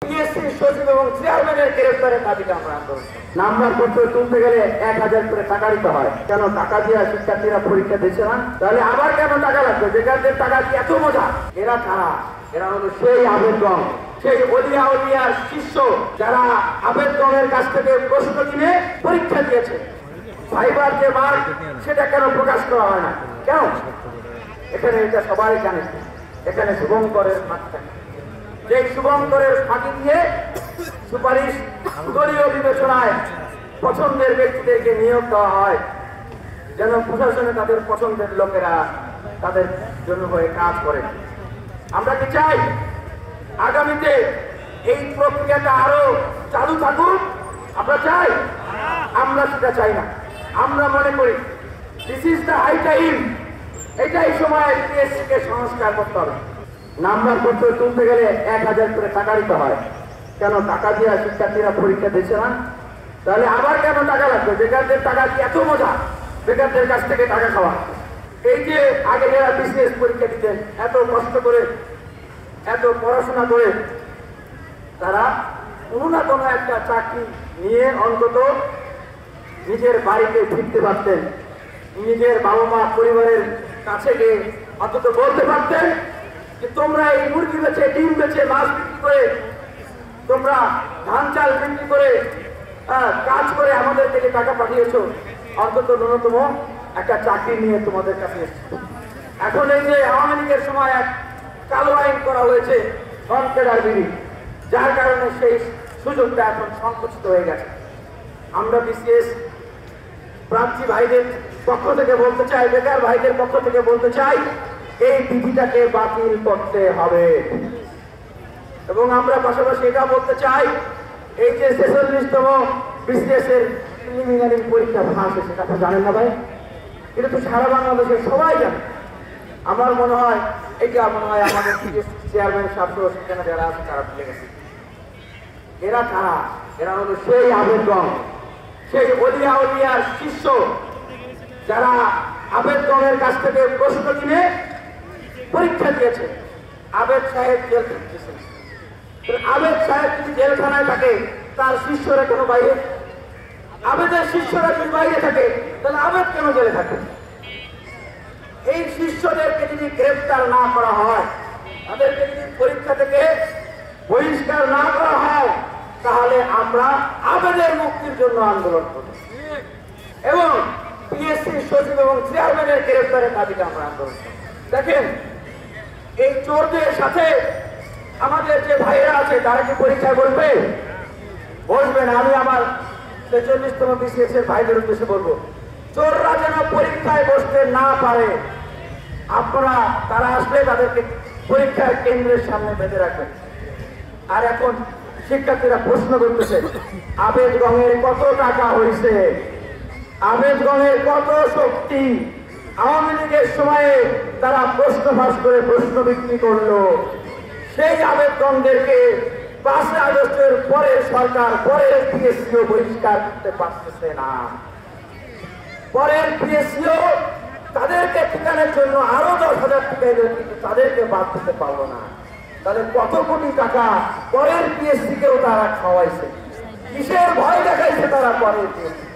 PSC সচিব এবং চেয়ারম্যানের গ্রেফতারের দাবিতে আমরা আন্দোলন। নাম্বার পত্র তুলতে গেলে 1000 করে টাকা দিতে হয়। কেন টাকা দিয়ে শিক্ষার্থীরা পরীক্ষা দিচ্ছে না? তাহলে আবার কেন টাকা লাগবে? বেকারদের টাকা দিয়ে এত মজা? এরা কারা? এরা হলো সেই আবেদগণ, সেই অলিয়া উলিয়ার শিষ্য যারা আবেদগণের কাছ থেকে প্রশ্ন কিনে পরীক্ষা দিয়েছে। ভাইবার যে মার্ক সেটা কেন প্রকাশ করা হয় না? কেন? এখানে এটা সবাই জানে, এখানে শুভঙ্করের ফাঁক থাকে। যে শুভঙ্করের ফাঁকি দিয়ে সুপারিশ দলীয় বিবেচনায় পছন্দের ব্যক্তিদেরকে নিয়োগ দেওয়া হয়, যেন প্রশাসনে তাদের পছন্দের লোকেরা তাদের জন্য হয়ে কাজ করে। আমরা কি চাই আগামীতে এই প্রক্রিয়াটা আরো চালু থাকুক? আমরা চাই? আমরা সেটা চাই না। আমরা মনে করি this is the high time, এটাই সময় পিএসসি কে সংস্কার করতে হবে। নাম্বার পত্র তুলতে গেলে 1000 করে টাকা দিতে হয়। কেন টাকা দিয়ে শিক্ষার্থীরা পরীক্ষা দিচ্ছে না? তাহলে আবার কেন টাকা লাগবে? বেকারদের টাকা কি এত মজা? বেকারদের কাছ থেকে টাকা খাওয়া। এই যে আগে যারা বিসিএস পরীক্ষা দিতেন এত কষ্ট করে, এত পড়াশোনা করে, তারা কোনো না কোনো একটা চাকরি নিয়ে অন্তত নিজের বাড়িতে ফিরতে পারতেন, নিজের বাবা মা পরিবারের কাছে গিয়ে অন্তত বলতে পারতেন যে তোমরা এই মুরগি বেচে, ডিম বেচে, মাছ বিক্রি করে, তোমরা ধান চাল বিক্রি করে কাজ করে আমাদের থেকে টাকা পাঠিয়েছো, অন্তত ন্যূনতম একটা চাকরি নিয়ে তোমাদের কাছে এসেছে। এখন এই যে আওয়ামী লীগের সময় এক কালো আইন করা হয়েছে নন ক্যাডার বিধি, যার কারণে সেই সুযোগটা এখন সংকুচিত হয়ে গেছে। আমরা বিসিএস প্রার্থী ভাইদের পক্ষ থেকে বলতে চাই, বেকার ভাইদের পক্ষ থেকে বলতে চাই, এই বিধিটাকে বাতিল করতে হবে। এবং আমরা পাশাপাশি এটা বলতে চাই, এই যে 46তম বিসিএস এর প্রিলিমিনারি পরীক্ষা ফাঁস হয়েছে, সেটা জানেন না ভাই? এটা তো সারা বাংলাদেশের সবাই জানে। আমার মনে হয় এটা আমাদের চেয়ারম্যান ছাত্র সেখানে যারা আছে তারা ভুলে গেছে। এরা কারা? এরা হলো সেই আবেদগণ, সেই অলিয়া উলিয়ার শিষ্য যারা আবেদগণের কাছ থেকে প্রশ্ন কিনে পরীক্ষা দিয়েছে। আবেদ সাহেব জেল খাটতেছেন। আবেদ সাহেব যদি জেলখানায় থাকে, তার শিষ্যরা কেন বাইরে? আবেদের শিষ্যরা যদি বাইরে থাকে, তাহলে আবেদ কেন জেলে থাকে? এই শিষ্যদেরকে যদি গ্রেফতার না করা হয়, তাদেরকে যদি পরীক্ষা থেকে বহিষ্কার না করা হয়, তাহলে আমরা আবেদের মুক্তির জন্য আন্দোলন করব এবং পিএসসি সচিব এবং চেয়ারম্যানের গ্রেফতারের দাবিতে আমরা আন্দোলন করব। দেখেন, এই চোরদের সাথে আমাদের যে ভাইয়েরা আছে তারা কি পরীক্ষায় বসবে? বসবে না। আমি আমার 46তম বিসিএস এর ভাইদের উদ্দেশ্যে বলবো, চোররা যেন পরীক্ষায় বসতে না পারে। আপনারা তারা আসলে তাদেরকে পরীক্ষার কেন্দ্রের সামনে বেঁধে রাখবেন। আর এখন শিক্ষার্থীরা প্রশ্ন করতেছে, আবেদগণের কত টাকা হয়েছে, আবেদগণের কত শক্তি? আওয়ামী লীগের সময়ে তারা প্রশ্ন ফাঁস করে প্রশ্ন বিক্রি করলো। সেই আবেদগণদেরকে 5 আগস্টের পরে সরকার, পরের পিএসসিও বহিষ্কার করতে পারতেছে না। পরের পিএসসিও তাদেরকে ঠিকানোর জন্য আরো 10,000 টাকা দেবে, কিন্তু তাদেরকে বাদ দিতে পারলো না। তাহলে কত কোটি টাকা পরের পিএসসি কেও তারা খাওয়াইছে? কিসের ভয় দেখাইছে তারা পরের পিএসসি?